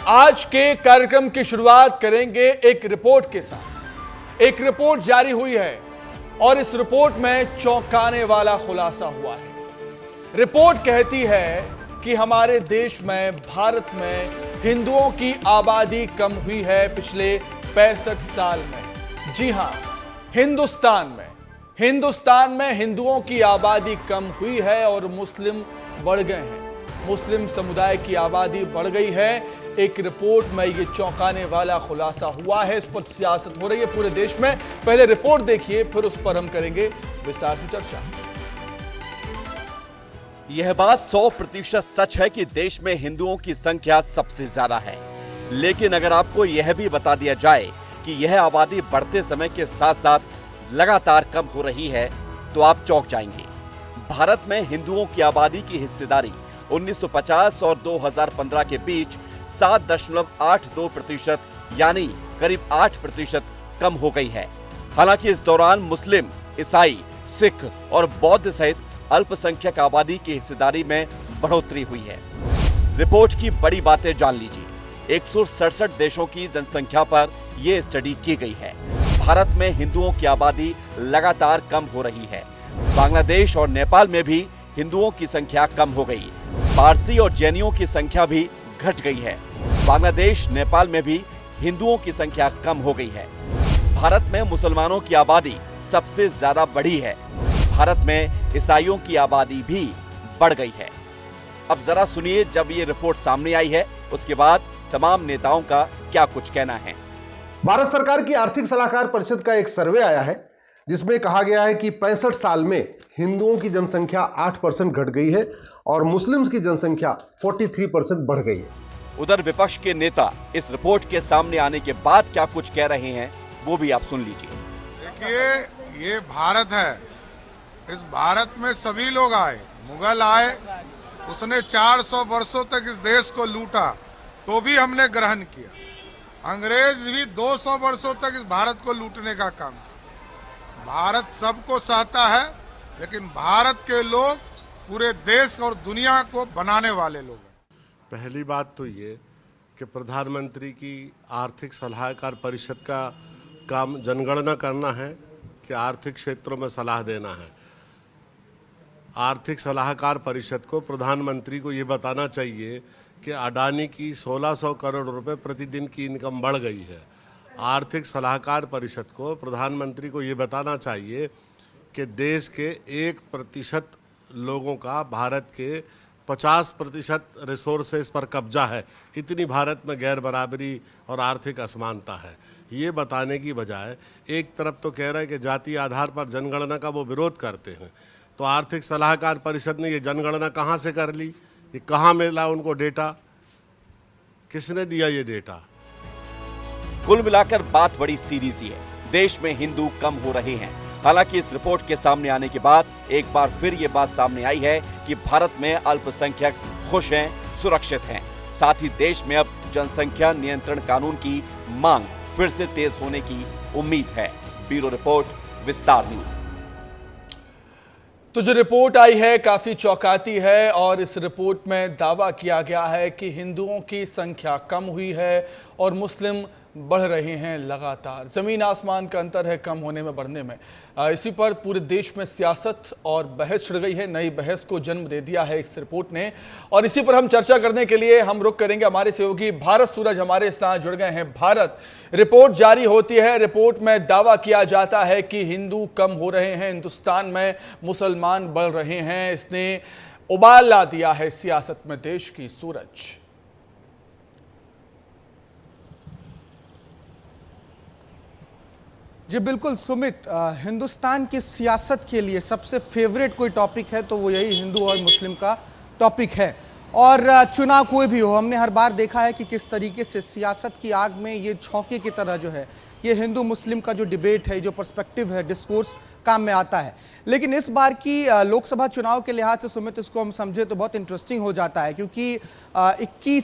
आज के कार्यक्रम की शुरुआत करेंगे एक रिपोर्ट के साथ। एक रिपोर्ट जारी हुई है और इस रिपोर्ट में चौंकाने वाला खुलासा हुआ है। रिपोर्ट कहती है कि हमारे देश में, भारत में हिंदुओं की आबादी कम हुई है पिछले 65 साल में। जी हां, हिंदुस्तान में हिंदुओं की आबादी कम हुई है और मुस्लिम बढ़ गए हैं। मुस्लिम समुदाय की आबादी बढ़ गई है। एक रिपोर्ट में यह चौंकाने वाला खुलासा हुआ है। इस पर सियासत हो रही है पूरे देश में। पहले रिपोर्ट देखिए, फिर उस पर हम करेंगे विस्तार से चर्चा। यह बात 100% सच है कि देश में हिंदुओं की संख्या सबसे ज्यादा है। लेकिन अगर आपको यह भी बता दिया जाए कि यह आबादी बढ़ते समय के साथ साथ लगातार कम हो रही है, तो आप चौंक जाएंगे। भारत में हिंदुओं की आबादी की हिस्सेदारी 1950 और 2015 के बीच 7.82% यानी करीब 8% कम हो गई है। हालांकि इस दौरान मुस्लिम, ईसाई, सिख और बौद्ध सहित अल्पसंख्यक आबादी की हिस्सेदारी में बढ़ोतरी हुई है। रिपोर्ट की बड़ी बातें जान लीजिए। 167 देशों की जनसंख्या पर यह स्टडी की गई है। भारत में हिंदुओं की आबादी लगातार कम हो रही है। बांग्लादेश और नेपाल में भी हिंदुओं की संख्या कम हो गई। पारसी और जैनियों की संख्या भी घट गई है। बांग्लादेश, नेपाल में भी हिंदुओं की संख्या कम हो गई है। भारत में मुसलमानों की आबादी सबसे ज्यादा बढ़ी है। भारत में ईसाइयों की आबादी भी बढ़ गई है। अब जरा सुनिए, जब ये रिपोर्ट सामने आई है उसके बाद तमाम नेताओं का क्या कुछ कहना है। भारत सरकार की आर्थिक सलाहकार परिषद का एक सर्वे आया है जिसमें कहा गया है कि 65 साल में हिंदुओं की जनसंख्या 8% घट गई है और मुस्लिम्स की जनसंख्या 43% बढ़ गई है। उधर विपक्ष के नेता इस रिपोर्ट के सामने आने के बाद क्या कुछ कह रहे हैं, वो भी आप सुन लीजिए। देखिए, ये भारत है। इस भारत में सभी लोग आए। मुगल आए, उसने 400 वर्षों तक इस देश को लूटा, तो भी हमने ग्रहण किया। अंग्रेज भी 200 वर्षों तक इस भारत को लूटने का काम किया। भारत सबको सहता है, लेकिन भारत के लोग पूरे देश और दुनिया को बनाने वाले लोग हैं। पहली बात तो ये कि प्रधानमंत्री की आर्थिक सलाहकार परिषद का काम जनगणना करना है कि आर्थिक क्षेत्रों में सलाह देना है। आर्थिक सलाहकार परिषद को प्रधानमंत्री को ये बताना चाहिए कि अडानी की 1600 करोड़ रुपए प्रतिदिन की इनकम बढ़ गई है। आर्थिक सलाहकार परिषद को प्रधानमंत्री को ये बताना चाहिए कि देश के 1% लोगों का भारत के 50% रिसोर्सेज पर कब्जा है। इतनी भारत में गैर बराबरी और आर्थिक असमानता है। ये बताने की बजाय एक तरफ तो कह रहे हैं कि जातीय आधार पर जनगणना का वो विरोध करते हैं, तो आर्थिक सलाहकार परिषद ने ये जनगणना कहाँ से कर ली? ये कहाँ मिला उनको डेटा? किसने दिया ये डेटा? कुल मिलाकर बात बड़ी सीधी सी है। देश में हिंदू कम हो रहे हैं। हालांकि इस रिपोर्ट के सामने आने के बाद एक बार फिर ये बात सामने आई है कि भारत में अल्पसंख्यक खुश हैं, सुरक्षित हैं। साथ ही देश में अब जनसंख्या नियंत्रण कानून की मांग फिर से तेज होने की उम्मीद है। ब्यूरो रिपोर्ट, विस्तार न्यूज। तो जो रिपोर्ट आई है काफी चौंकाती है और इस रिपोर्ट में दावा किया गया है कि हिंदुओं की संख्या कम हुई है और मुस्लिम बढ़ रहे हैं लगातार। जमीन आसमान का अंतर है कम होने में, बढ़ने में। इसी पर पूरे देश में सियासत और बहस छिड़ गई है। नई बहस को जन्म दे दिया है इस रिपोर्ट ने। और इसी पर हम चर्चा करने के लिए हम रुख करेंगे हमारे सहयोगी भारत सूरज हमारे साथ जुड़ गए हैं। भारत, रिपोर्ट जारी होती है, रिपोर्ट में दावा किया जाता है कि हिंदू कम हो रहे हैं, हिंदुस्तान में मुसलमान बढ़ रहे हैं। इसने उबाल ला दिया है सियासत में देश की। सूरज। जी बिल्कुल सुमित, हिंदुस्तान की सियासत के लिए सबसे फेवरेट कोई टॉपिक है तो वो यही हिंदू और मुस्लिम का टॉपिक है। और चुनाव कोई भी हो, हमने हर बार देखा है कि किस तरीके से सियासत की आग में ये झोंके की तरह जो है ये हिंदू मुस्लिम का जो डिबेट है, जो पर्सपेक्टिव है, डिस्कोर्स काम में आता है। लेकिन इस बार की लोकसभा चुनाव के लिहाज से सुमित इसको हम समझे तो बहुत इंटरेस्टिंग हो जाता है, क्योंकि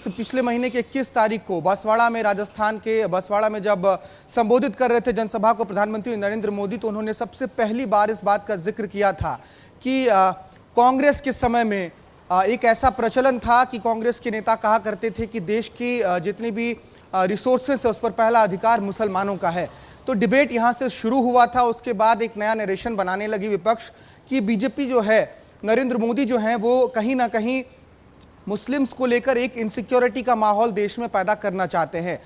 पिछले महीने की 21 तारीख को बांसवाड़ा में, राजस्थान के बांसवाड़ा में जब संबोधित कर रहे थे जनसभा को प्रधानमंत्री नरेंद्र मोदी, तो उन्होंने सबसे पहली बार इस बात का जिक्र किया था कि कांग्रेस के समय में एक ऐसा प्रचलन था कि कांग्रेस के नेता कहा करते थे कि देश की जितनी भी रिसोर्सेस है उस पर पहला अधिकार मुसलमानों का है। तो डिबेट यहाँ से शुरू हुआ था, उसके बाद एक नया नरेशन बनाने लगी विपक्ष कि बीजेपी जो है, नरेंद्र मोदी जो है, वो कहीं ना कहीं मुस्लिम्स को लेकर एक इनसिक्योरिटी का माहौल देश में पैदा करना चाहते हैं।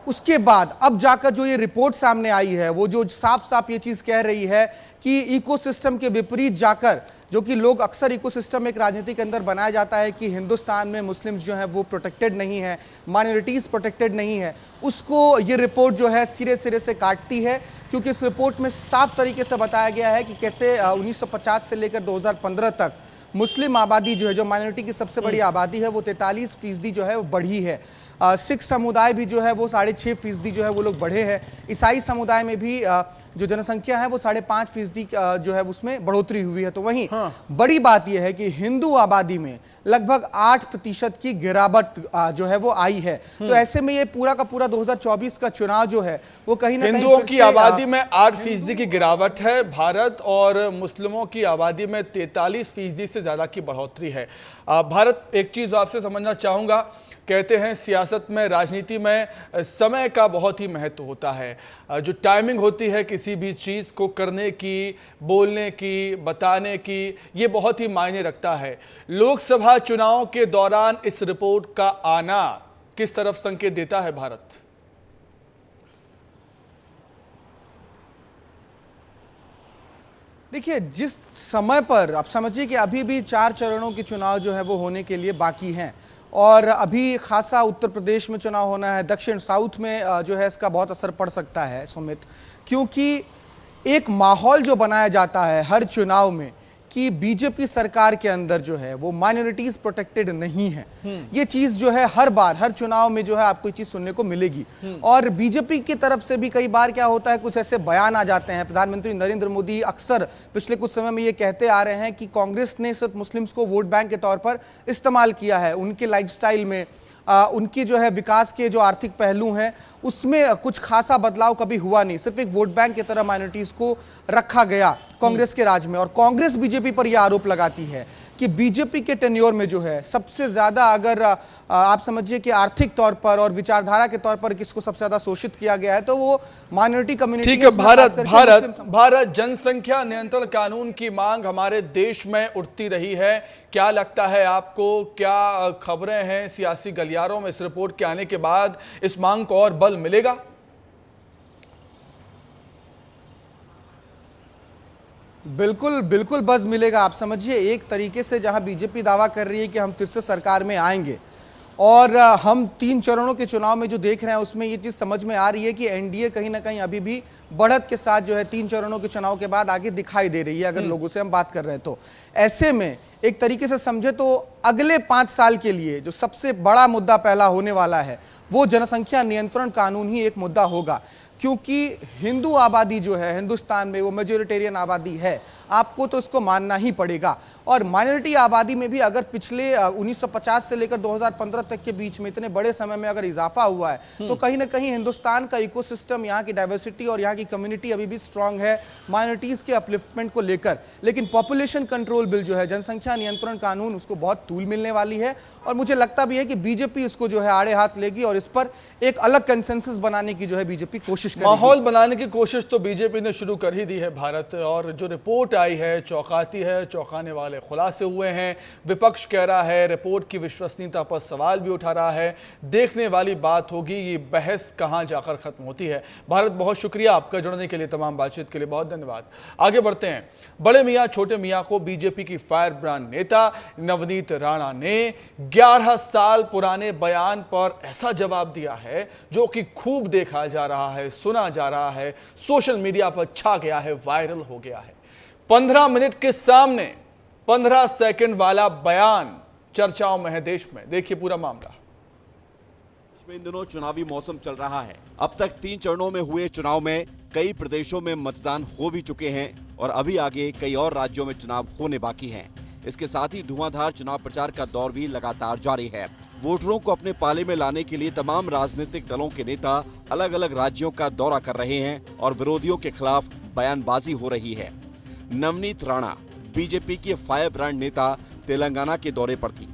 उसके बाद अब जाकर जो ये रिपोर्ट सामने आई है, वो जो साफ साफ ये चीज़ कह रही है कि इकोसिस्टम के विपरीत जाकर, जो कि लोग अक्सर इकोसिस्टम एक राजनीति के अंदर बनाया जाता है कि हिंदुस्तान में मुस्लिम्स जो है वो प्रोटेक्टेड नहीं है, माइनॉरिटीज़ प्रोटेक्टेड नहीं है, उसको ये रिपोर्ट जो है सिरे सिरे से काटती है। क्योंकि इस रिपोर्ट में साफ तरीके से बताया गया है कि कैसे 1950 से लेकर 2015 तक मुस्लिम आबादी जो है, जो माइनॉरिटी की सबसे बड़ी आबादी है, वो 43% जो है वो बढ़ी है। सिख समुदाय भी जो है वो 6.5% जो है वो लोग बढ़े हैं। ईसाई समुदाय में भी जो जनसंख्या है वो 5.5% जो है उसमें बढ़ोतरी हुई है। तो वहीं बड़ी बात यह है कि हिंदू आबादी में लगभग 8% की गिरावट जो है वो आई है। तो ऐसे में ये पूरा का पूरा 2024 का चुनाव जो है वो कहीं ना कहीं हिंदुओं की आबादी में 8% की गिरावट है भारत, और मुस्लिमों की आबादी में 43% से ज्यादा की बढ़ोतरी है। भारत, एक चीज आपसे समझना चाहूंगा, कहते हैं सियासत में, राजनीति में समय का बहुत ही महत्व होता है। जो टाइमिंग होती है किसी भी चीज़ को करने की, बोलने की, बताने की, ये बहुत ही मायने रखता है। लोकसभा चुनाव के दौरान इस रिपोर्ट का आना किस तरफ संकेत देता है भारत? देखिए, जिस समय पर आप समझिए कि अभी भी 4 चरणों के चुनाव जो है वो होने के लिए बाकी हैं, और अभी खासा उत्तर प्रदेश में चुनाव होना है, दक्षिण साउथ में जो है इसका बहुत असर पड़ सकता है सुमित, क्योंकि एक माहौल जो बनाया जाता है हर चुनाव में कि बीजेपी सरकार के अंदर जो है वो माइनॉरिटीज प्रोटेक्टेड नहीं है। ये चीज जो है हर बार हर चुनाव में जो है आपको ये चीज सुनने को मिलेगी। और बीजेपी की तरफ से भी कई बार क्या होता है, कुछ ऐसे बयान आ जाते हैं। प्रधानमंत्री नरेंद्र मोदी अक्सर पिछले कुछ समय में ये कहते आ रहे हैं कि कांग्रेस ने सिर्फ मुस्लिम्स को वोट बैंक के तौर पर इस्तेमाल किया है, उनके लाइफस्टाइल में, उनकी जो है विकास के जो आर्थिक पहलू हैं उसमें कुछ खासा बदलाव कभी हुआ नहीं, सिर्फ एक वोट बैंक की तरह माइनॉरिटीज को रखा गया कांग्रेस के राज में। और कांग्रेस बीजेपी पर यह आरोप लगाती है कि बीजेपी के टेन्योर में जो है सबसे ज्यादा, अगर आप समझिए कि आर्थिक तौर पर और विचारधारा के तौर पर किसको सबसे ज्यादा शोषित किया गया है तो वो माइनॉरिटी कम्युनिटी। ठीक है, भारत जनसंख्या नियंत्रण कानून की मांग हमारे देश में उठती रही है। क्या लगता है आपको, क्या खबरें हैं सियासी गलियारों में इस रिपोर्ट के आने के बाद इस मांग को और बल मिलेगा? बिल्कुल बिल्कुल बज़ मिलेगा। आप समझिए, एक तरीके से जहां बीजेपी दावा कर रही है कि हम फिर से सरकार में आएंगे, और हम 3 चरणों के चुनाव में जो देख रहे हैं उसमें ये चीज़ समझ में आ रही है कि एनडीए कहीं ना कहीं अभी भी बढ़त के साथ जो है 3 चरणों के चुनाव के बाद आगे दिखाई दे रही है, अगर लोगों से हम बात कर रहे हैं तो। ऐसे में एक तरीके से समझे तो अगले 5 साल के लिए जो सबसे बड़ा मुद्दा पहला होने वाला है वो जनसंख्या नियंत्रण कानून ही एक मुद्दा होगा। क्योंकि हिंदू आबादी जो है हिंदुस्तान में वो मेजोरिटेरियन आबादी है, आपको तो इसको मानना ही पड़ेगा। और माइनॉरिटी आबादी में भी अगर पिछले 1950 से लेकर 2015 तक के बीच में इतने बड़े समय में अगर इजाफा हुआ है तो कहीं ना कहीं हिंदुस्तान का इकोसिस्टम, यहाँ की डाइवर्सिटी और यहाँ की कम्युनिटी अभी भी स्ट्रांग है माइनॉरिटीज़ के अपलिफ्टमेंट को लेकर। लेकिन पॉपुलेशन कंट्रोल बिल जो है, जनसंख्या नियंत्रण कानून, उसको बहुत तूल मिलने वाली है। और मुझे लगता भी है कि बीजेपी इसको जो है आड़े हाथ लेगी और इस पर एक अलग कंसेंसस बनाने की जो है बीजेपी कोशिश करेगी। माहौल बनाने की कोशिश तो बीजेपी ने शुरू कर ही दी है भारत, और जो रिपोर्ट आई है चौंकाती है, चौंकाने वाले खुलासे हुए हैं। विपक्ष कह रहा है, रिपोर्ट की विश्वसनीयता पर सवाल भी उठा रहा है। देखने वाली बात होगी ये बहस कहां जाकर खत्म होती है। भारत, बहुत शुक्रिया आपका जुड़ने के लिए, तमाम बातचीत के लिए बहुत धन्यवाद। आगे बढ़ते हैं। बड़े मियाँ छोटे मियाँ को बीजेपी की फायर ब्रांड नेता नवनीत राणा ने 11 साल पुराने बयान पर ऐसा जवाब दिया है जो कि खूब देखा जा रहा है, सुना जा रहा है, सोशल मीडिया पर छा गया है, वायरल हो गया है। 15 मिनट के सामने 15 सेकंड वाला बयान चर्चाओं में है देश में। देखिए पूरा मामला। इन दिनों चुनावी मौसम चल रहा है। अब तक 3 चरणों में हुए चुनाव में कई प्रदेशों में मतदान हो भी चुके हैं और अभी आगे कई और राज्यों में चुनाव होने बाकी हैं। इसके साथ ही धुआंधार चुनाव प्रचार का दौर भी लगातार जारी है। वोटरों को अपने पाले में लाने के लिए तमाम राजनीतिक दलों के नेता अलग अलग राज्यों का दौरा कर रहे हैं और विरोधियों के खिलाफ बयानबाजी हो रही है। नवनीत राणा बीजेपी की फायर ब्रांड नेता तेलंगाना के दौरे पर थी।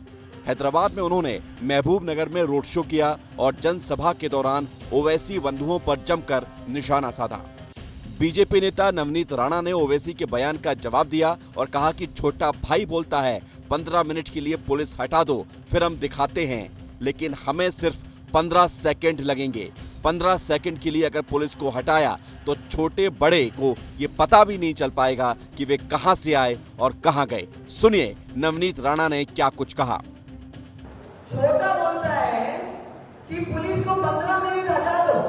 हैदराबाद में उन्होंने महबूब नगर में रोड शो किया और जनसभा के दौरान ओवैसी बंधुओं पर जमकर निशाना साधा। बीजेपी नेता नवनीत राणा ने ओवैसी के बयान का जवाब दिया और कहा कि छोटा भाई बोलता है 15 मिनट के लिए पुलिस हटा दो, फिर हम दिखाते हैं, लेकिन हमें सिर्फ 15 सेकंड लगेंगे। 15 सेकंड के लिए अगर पुलिस को हटाया तो छोटे बड़े को ये पता भी नहीं चल पाएगा कि वे कहां से आए और कहां गए। सुनिए नवनीत राणा ने क्या कुछ कहा। छोटा बोलता है कि पुलिस को 15 मिनट हटा दो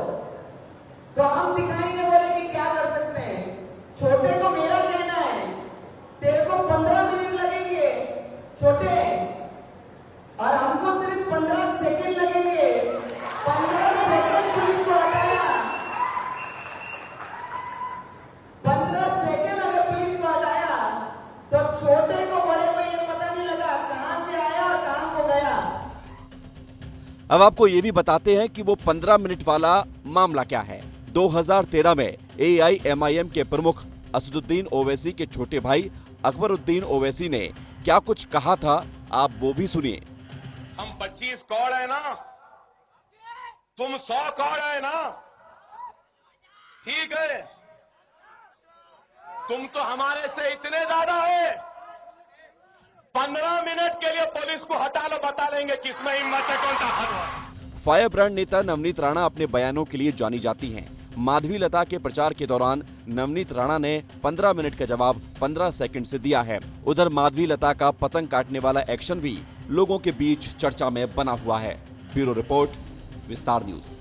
तो हम दिखाएंगे, बोले कि क्या कर सकते हैं। छोटे को मेरा कहना है तेरे को 15 मिनट लगेंगे छोटे, और हमको सिर्फ 15 सेकंड लगेंगे। 15 सेकंड पुलिस को हटाया, 15 सेकंड अगर पुलिस को हटाया तो छोटे को बड़े को ये पता नहीं लगा कहां से आया और कहां को गया। अब आपको ये भी बताते हैं कि वो 15 मिनट वाला मामला क्या है। 2013 में AIMIM के प्रमुख असदुद्दीन ओवैसी के छोटे भाई अकबरुद्दीन ओवैसी ने क्या कुछ कहा था, आप वो भी सुनिए। हम 25 कौड़ है ना, तुम 100 कौड़ है ना, ठीक है, तुम तो हमारे से इतने ज्यादा है। 15 मिनट के लिए पुलिस को हटा लो, बता लेंगे किसमें हिम्मत है, कौन ताकत है। फायर ब्रांड नेता नवनीत राणा अपने बयानों के लिए जानी जाती हैं। माधवी लता के प्रचार के दौरान नवनीत राणा ने 15 मिनट का जवाब 15 सेकंड से दिया है। उधर माधवी लता का पतंग काटने वाला एक्शन भी लोगों के बीच चर्चा में बना हुआ है। ब्यूरो रिपोर्ट, विस्तार न्यूज।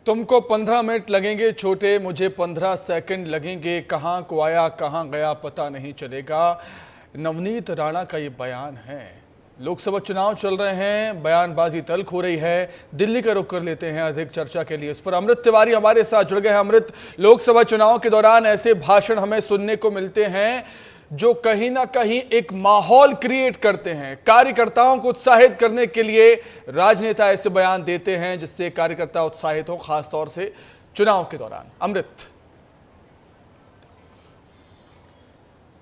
तुमको 15 मिनट लगेंगे छोटे, मुझे 15 सेकंड लगेंगे, कहां को आया कहां गया पता नहीं चलेगा। नवनीत राणा का ये बयान है। लोकसभा चुनाव चल रहे हैं, बयानबाजी तल्ख हो रही है। दिल्ली का रुख कर लेते हैं अधिक चर्चा के लिए। इस पर अमृत तिवारी हमारे साथ जुड़ गए हैं। अमृत, लोकसभा चुनाव के दौरान ऐसे भाषण हमें सुनने को मिलते हैं जो कहीं ना कहीं एक माहौल क्रिएट करते हैं। कार्यकर्ताओं को उत्साहित करने के लिए राजनेता ऐसे बयान देते हैं जिससे कार्यकर्ता उत्साहित हो, खासतौर से चुनाव के दौरान। अमृत।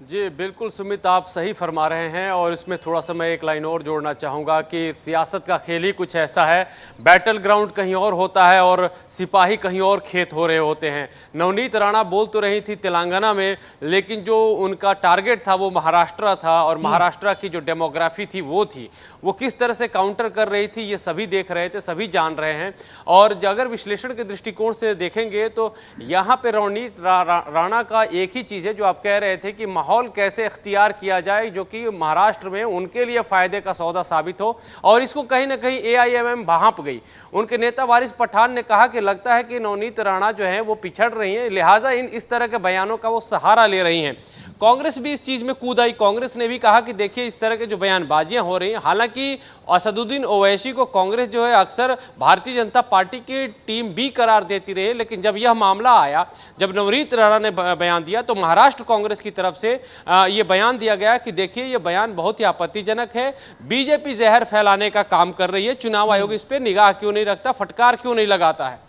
जी बिल्कुल सुमित, आप सही फरमा रहे हैं। और इसमें थोड़ा सा मैं एक लाइन और जोड़ना चाहूँगा कि सियासत का खेल ही कुछ ऐसा है। बैटल ग्राउंड कहीं और होता है और सिपाही कहीं और खेत हो रहे होते हैं। नवनीत राणा बोल तो रही थी तेलंगाना में, लेकिन जो उनका टारगेट था वो महाराष्ट्र था, और महाराष्ट्र की जो डेमोग्राफी थी वो किस तरह से काउंटर कर रही थी ये सभी देख रहे थे, सभी जान रहे हैं। और अगर विश्लेषण के दृष्टिकोण से देखेंगे तो यहाँ पे नवनीत राणा का एक ही चीज़ है जो आप कह रहे थे कि माहौल कैसे इख्तियार किया जाए जो कि महाराष्ट्र में उनके लिए फायदे का सौदा साबित हो, और इसको कहीं ना कहीं AIMIM भांप गई। उनके नेता वारिस पठान ने कहा कि लगता है कि नवनीत राणा जो है वो पिछड़ रही हैं, लिहाजा इस तरह के बयानों का वो सहारा ले रही हैं। कांग्रेस भी इस चीज में कूद आई। कांग्रेस ने भी कहा कि देखिए इस तरह के जो बयानबाजियां हो रही हैं, हालांकि असदुद्दीन ओवैसी को कांग्रेस जो है अक्सर भारतीय जनता पार्टी की टीम बी करार देती रही, लेकिन जब यह मामला आया, जब नवनीत राणा ने बयान दिया तो महाराष्ट्र कांग्रेस की तरफ से ये बयान दिया गया कि देखिए ये बयान बहुत ही आपत्तिजनक है, बीजेपी जहर फैलाने का काम कर रही है, चुनाव आयोग इस पर निगाह क्यों नहीं रखता, फटकार क्यों नहीं लगाता है।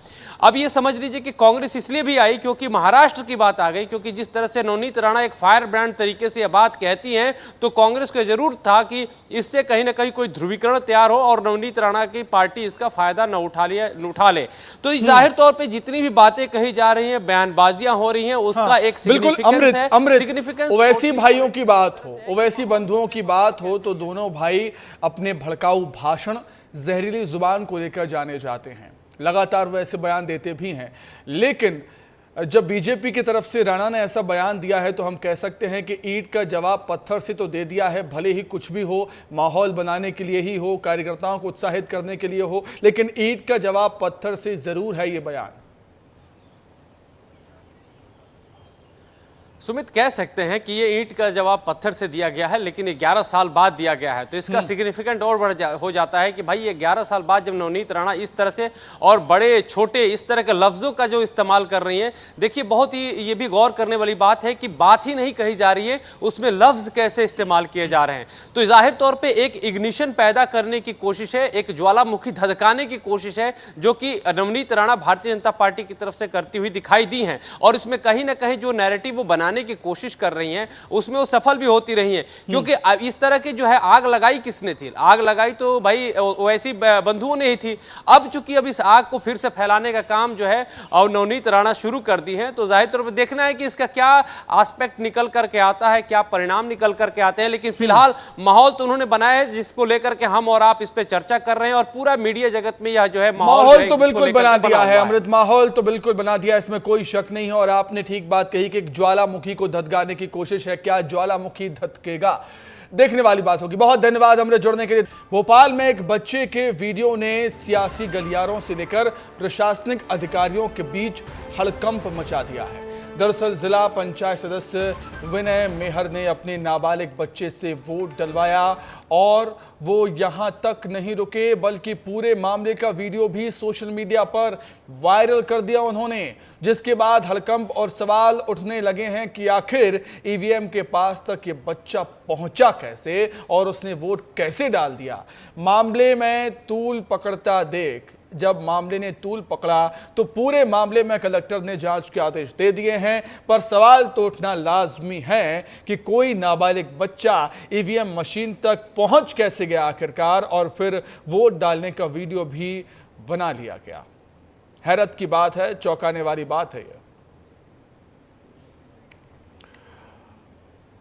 अब ये समझ लीजिए कि कांग्रेस इसलिए भी आई क्योंकि महाराष्ट्र की बात आ गई, क्योंकि जिस तरह से नवनीत राणा एक फायर ब्रांड तरीके से यह बात कहती हैं, तो कांग्रेस को जरूर था कि इससे कहीं ना कहीं कोई ध्रुवीकरण तैयार हो और नवनीत राणा की पार्टी इसका फायदा न उठा ले। तो जाहिर तौर पे जितनी भी बातें कही जा रही हैं, बयानबाजियां हो रही हैं, उसका एक सिग्निफिकेंस। ओवैसी भाइयों की बात हो, ओवैसी बंधुओं की बात हो, तो दोनों भाई अपने भड़काऊ भाषण, जहरीली जुबान को लेकर जाने जाते हैं। लगातार वो ऐसे बयान देते भी हैं, लेकिन जब बीजेपी की तरफ से राणा ने ऐसा बयान दिया है तो हम कह सकते हैं कि ईंट का जवाब पत्थर से तो दे दिया है। भले ही कुछ भी हो, माहौल बनाने के लिए ही हो, कार्यकर्ताओं को उत्साहित करने के लिए हो, लेकिन ईंट का जवाब पत्थर से जरूर है ये बयान। सुमित, कह सकते हैं कि ये ईंट का जवाब पत्थर से दिया गया है, लेकिन 11 साल बाद दिया गया है, तो इसका सिग्निफिकेंट और हो जाता है कि भाई ये 11 साल बाद जब नवनीत राणा इस तरह से और बड़े छोटे इस तरह के लफ्ज़ों का जो इस्तेमाल कर रही हैं, देखिए बहुत ही ये भी गौर करने वाली बात है कि बात ही नहीं कही जा रही है, उसमें लफ्ज़ कैसे इस्तेमाल किए जा रहे हैं। तो जाहिर तौर पर एक इग्निशन पैदा करने की कोशिश है, एक ज्वालामुखी धधकाने की कोशिश है, जो कि नवनीत राणा भारतीय जनता पार्टी की तरफ से करती हुई दिखाई दी हैं। और इसमें कहीं ना कहीं जो नैरेटिव वो बनाने बुझाने की कोशिश कर रही हैं उसमें वो सफल भी होती रही हैं, क्योंकि इस तरह की जो है आग लगाई किसने थी? आग लगाई तो भाई वैसी बंधुओं ने ही थी। अब चूंकि अब इस आग को फिर से फैलाने का काम जो है और नवनीत राणा शुरू कर दी है, तो जाहिर तौर पर देखना है कि इसका क्या एस्पेक्ट निकल करके आता है, क्या परिणाम निकल करके आते हैं। लेकिन फिलहाल माहौल तो उन्होंने बनाया है जिसको लेकर के हम और आप इस पे चर्चा कर रहे हैं, और पूरा मीडिया जगत में यह जो है माहौल तो बिल्कुल बना दिया है अमृत, माहौल तो बिल्कुल बना दिया, इसमें कोई शक नहीं है। और आपने ठीक बात कही कि ज्वालामुखी को धधकाने की कोशिश है, क्या ज्वालामुखी धधकेगा, देखने वाली बात होगी। बहुत धन्यवाद अमृत जुड़ने के लिए। भोपाल में एक बच्चे के वीडियो ने सियासी गलियारों से लेकर प्रशासनिक अधिकारियों के बीच हड़कंप मचा दिया है। दरअसल जिला पंचायत सदस्य विनय मेहर ने अपने नाबालिग बच्चे से वोट डलवाया और वो यहां तक नहीं रुके बल्कि पूरे मामले का वीडियो भी सोशल मीडिया पर वायरल कर दिया उन्होंने, जिसके बाद हड़कंप और सवाल उठने लगे हैं कि आखिर ईवीएम के पास तक ये बच्चा पहुंचा कैसे और उसने वोट कैसे डाल दिया। मामले में तूल पकड़ता देख, जब मामले ने तूल पकड़ा तो पूरे मामले में कलेक्टर ने जांच के आदेश दे दिए हैं, पर सवाल तो उठना लाजमी है कि कोई नाबालिग बच्चा ईवीएम मशीन तक पहुंच कैसे गया आखिरकार, और फिर वोट डालने का वीडियो भी बना लिया गया। हैरत की बात है, चौंकाने वाली बात है यह।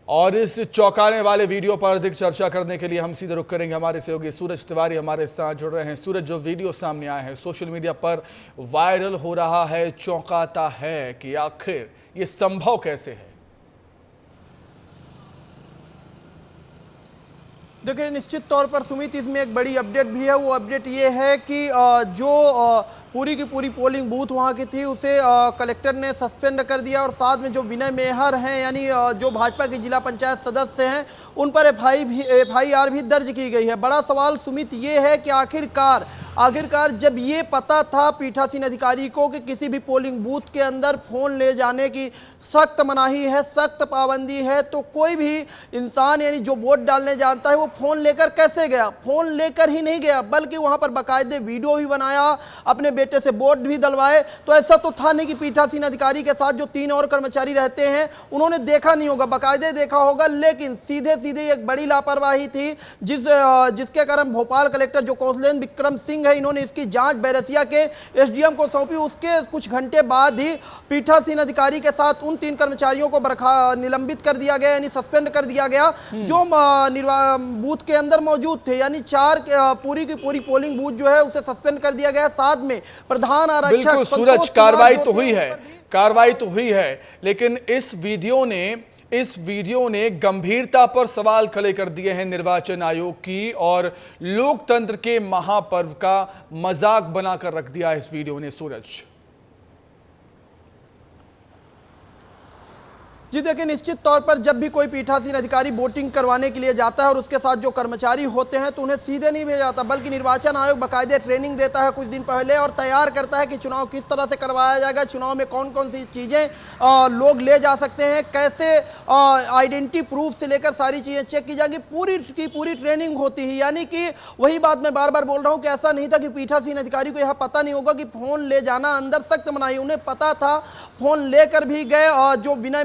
और इस चौंकाने वाले वीडियो पर अधिक चर्चा करने के लिए हम सीधे रुख करेंगे, हमारे सहयोगी सूरज तिवारी हमारे साथ जुड़ रहे हैं। सूरज, जो वीडियो सामने आया है, सोशल मीडिया पर वायरल हो रहा है, चौंकाता है कि आखिर ये संभव कैसे है? देखिए, निश्चित तौर पर सुमित इसमें एक बड़ी अपडेट भी है। वो अपडेट ये है कि जो पूरी की पूरी पोलिंग बूथ वहाँ की थी उसे कलेक्टर ने सस्पेंड कर दिया, और साथ में जो विनय मेहर हैं यानी जो भाजपा के जिला पंचायत सदस्य हैं उन पर FIR भी दर्ज की गई है। बड़ा सवाल सुमित ये है कि आखिरकार जब ये पता था पीठासीन अधिकारी को कि किसी भी पोलिंग बूथ के अंदर फ़ोन ले जाने की सख्त मनाही है, सख्त पाबंदी है, तो कोई भी इंसान यानी जो वोट डालने जानता है वो फ़ोन लेकर कैसे गया? फ़ोन लेकर ही नहीं गया बल्कि वहाँ पर बाकायदे वीडियो भी बनाया, अपने बेटे से वोट भी डलवाए। तो ऐसा तो था नहीं कि पीठासीन अधिकारी के साथ जो 3 और कर्मचारी रहते हैं उन्होंने देखा नहीं होगा, बाकायदे देखा होगा, लेकिन सीधे एक बड़ी लापरवाही थी जिसके कारण भोपाल कलेक्टर जो कौशलेंद्र विक्रम सिंह है, इन्होंने इसकी जांच बैरसिया के SDM को सौंपी। उसके कुछ घंटे बाद ही पीठासीन अधिकारी के साथ उन 3 कर्मचारियों को निलंबित कर दिया गया, यानी सस्पेंड कर दिया गया जो बूथ के अंदर मौजूद थे। यानी 4 पूरी की पूरी पोलिंग बूथ जो है उसे सस्पेंड कर दिया गया। साथ में प्रधान आरक्षक सूरज, कार्रवाई तो हुई है, लेकिन इस वीडियो ने गंभीरता पर सवाल खड़े कर दिए हैं निर्वाचन आयोग की, और लोकतंत्र के महापर्व का मजाक बनाकर रख दिया इस वीडियो ने। सूरज जी देखिए, निश्चित तौर पर जब भी कोई पीठासीन अधिकारी वोटिंग करवाने के लिए जाता है और उसके साथ जो कर्मचारी होते हैं तो उन्हें सीधे नहीं भेजा जाता, बल्कि निर्वाचन आयोग बाकायदे ट्रेनिंग देता है कुछ दिन पहले और तैयार करता है कि चुनाव किस तरह से करवाया जाएगा, चुनाव में कौन कौन सी चीज़ें लोग ले जा सकते हैं, कैसे आइडेंटिटी प्रूफ से लेकर सारी चीज़ें चेक की जाएंगी, पूरी की पूरी ट्रेनिंग होती है। यानी कि वही बात मैं बार बार बोल रहा हूँ कि ऐसा नहीं था कि पीठासीन अधिकारी को यह पता नहीं होगा कि फ़ोन ले जाना अंदर सख्त मनाही, उन्हें पता था, फ़ोन लेकर भी गए। और जो विनय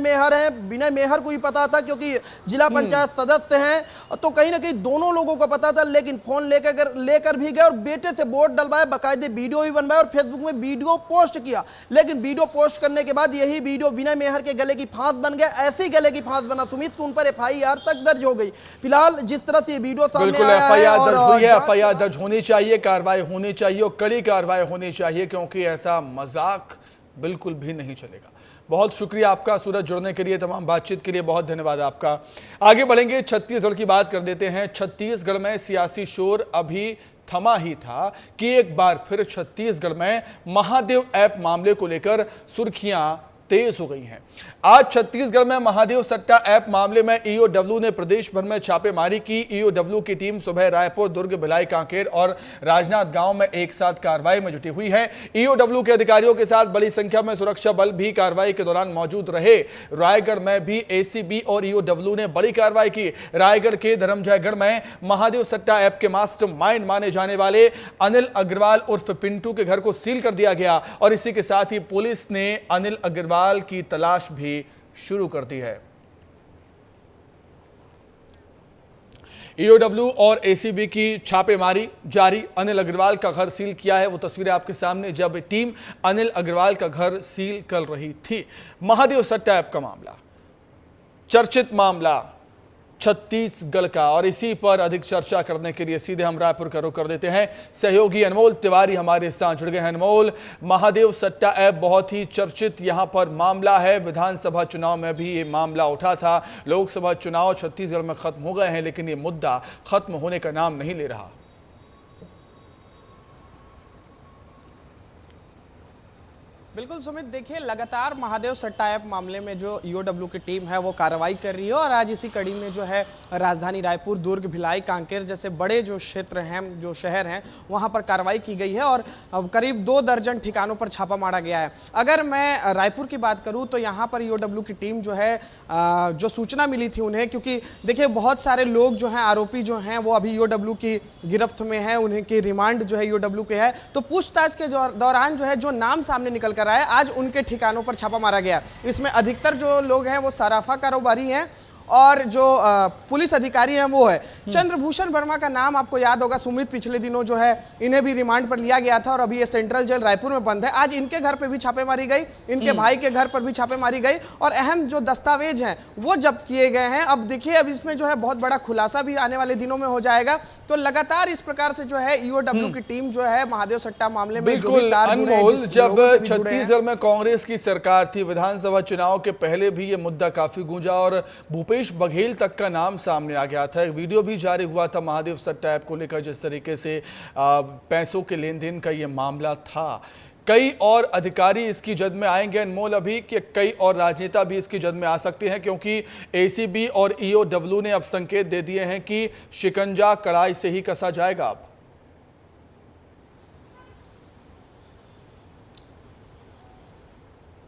मेहर को ही पता था क्योंकि जिला पंचायत सदस्य हैं, तो कहीं ना कहीं दोनों लोगों को पता था, लेकिन फोन लेकर भी गए और बेटे से वोट डलवाए, बाकायदे वीडियो भी बनवाए और फेसबुक में वीडियो पोस्ट किया। लेकिन वीडियो पोस्ट करने के बाद यही वीडियो विनय मेहर के गले की फांस बन गया। ऐसी गले की फांस बना सुमित, उन पर FIR तक दर्ज हो गई। फिलहाल जिस तरह से वीडियो सामने आया है, FIR दर्ज होनी चाहिए, कार्रवाई होनी चाहिए और कड़ी कार्रवाई होनी चाहिए, क्योंकि ऐसा मजाक बिल्कुल भी नहीं चलेगा। बहुत शुक्रिया आपका सूरज, जुड़ने के लिए, तमाम बातचीत के लिए बहुत धन्यवाद आपका। आगे बढ़ेंगे, छत्तीसगढ़ की बात कर देते हैं। छत्तीसगढ़ में सियासी शोर अभी थमा ही था कि एक बार फिर छत्तीसगढ़ में महादेव ऐप मामले को लेकर सुर्खियां तेज हो गई हैं। आज छत्तीसगढ़ में महादेव सट्टा ऐप मामले में EOW ने प्रदेश भर में छापेमारी की। EOW की टीम सुबह रायपुर, दुर्ग, भिलाई, कांकेर और राजनांदगांव में एक साथ कार्रवाई में जुटी हुई है। EOW के अधिकारियों के साथ बड़ी संख्या में सुरक्षा बल भी कार्रवाई के दौरान मौजूद रहे। रायगढ़ में भी ACB और EOW ने बड़ी कार्रवाई की। रायगढ़ के धर्मजयगढ़ में महादेव सट्टा ऐप के मास्टरमाइंड माने जाने वाले अनिल अग्रवाल उर्फ पिंटू के घर को सील कर दिया गया और इसी के साथ ही पुलिस ने अनिल अग्रवाल की तलाश भी शुरू कर दी है। ईओडब्ल्यू और एसीबी की छापेमारी जारी। अनिल अग्रवाल का घर सील किया है। वो तस्वीरें आपके सामने जब टीम अनिल अग्रवाल का घर सील कर रही थी। महादेव सट्टा ऐप का मामला, चर्चित मामला छत्तीसगढ़ का, और इसी पर अधिक चर्चा करने के लिए सीधे हम रायपुर का रुख कर देते हैं। सहयोगी अनमोल तिवारी हमारे साथ जुड़ गए हैं। अनमोल, महादेव सट्टा ऐप बहुत ही चर्चित यहां पर मामला है। विधानसभा चुनाव में भी ये मामला उठा था। लोकसभा चुनाव छत्तीसगढ़ में खत्म हो गए हैं, लेकिन ये मुद्दा खत्म होने का नाम नहीं ले रहा। बिल्कुल सुमित, देखिए लगातार महादेव सट्टा ऐप मामले में जो ईओडब्ल्यू की टीम है वो कार्रवाई कर रही है, और आज इसी कड़ी में जो है राजधानी रायपुर, दुर्ग, भिलाई, कांकेर जैसे बड़े जो क्षेत्र हैं, जो शहर हैं, वहां पर कार्रवाई की गई है और करीब 2 दर्जन ठिकानों पर छापा मारा गया है। अगर मैं रायपुर की बात करूं तो यहाँ पर ईओडब्ल्यू की टीम जो है, जो सूचना मिली थी उन्हें, क्योंकि देखिए बहुत सारे लोग जो हैं, आरोपी जो हैं, वो अभी ईओडब्ल्यू की गिरफ्त में है, उन्हें की रिमांड जो है ईओडब्ल्यू के है। तो पूछताछ के दौरान जो है जो नाम सामने निकल कर आया, आज उनके ठिकानों पर छापा मारा गया। इसमें अधिकतर जो लोग हैं वो सराफा कारोबारी हैं, और जो पुलिस अधिकारी हैं वो है चंद्रभूषण वर्मा का नाम आपको याद होगा सुमित, पिछले दिनों जो है इन्हें भी रिमांड पर लिया गया था और अभी ये सेंट्रल जेल रायपुर में बंद है। आज इनके घर पे भी छापेमारी गई, इनके भाई के घर पर भी छापेमारी गई, और अहम जो दस्तावेज हैं वो जब्त किए गए हैं। अब देखिए, अब इसमें जो है बहुत बड़ा खुलासा भी आने वाले दिनों में हो जाएगा। तो लगातार इस प्रकार से जो है ईओडब्ल्यू की टीम जो है महादेव सट्टा मामले में, बिल्कुल अनमोल, जब छत्तीसगढ़ में कांग्रेस की सरकार थी, विधानसभा चुनाव के पहले भी ये मुद्दा काफी गूंजा और भूपेश बघेल तक का नाम सामने आ गया था। एक वीडियो भी जारी हुआ था महादेव सट्टा ऐप को लेकर, जिस तरीके से पैसों के लेन देन का ये मामला था। कई और अधिकारी इसकी जद में आएंगे अनमोल, अभी कि कई और राजनेता भी इसकी जद में आ सकते हैं, क्योंकि एसीबी और ईओडब्ल्यू ने अब संकेत दे दिए हैं कि शिकंजा कड़ाई से ही कसा जाएगा। अब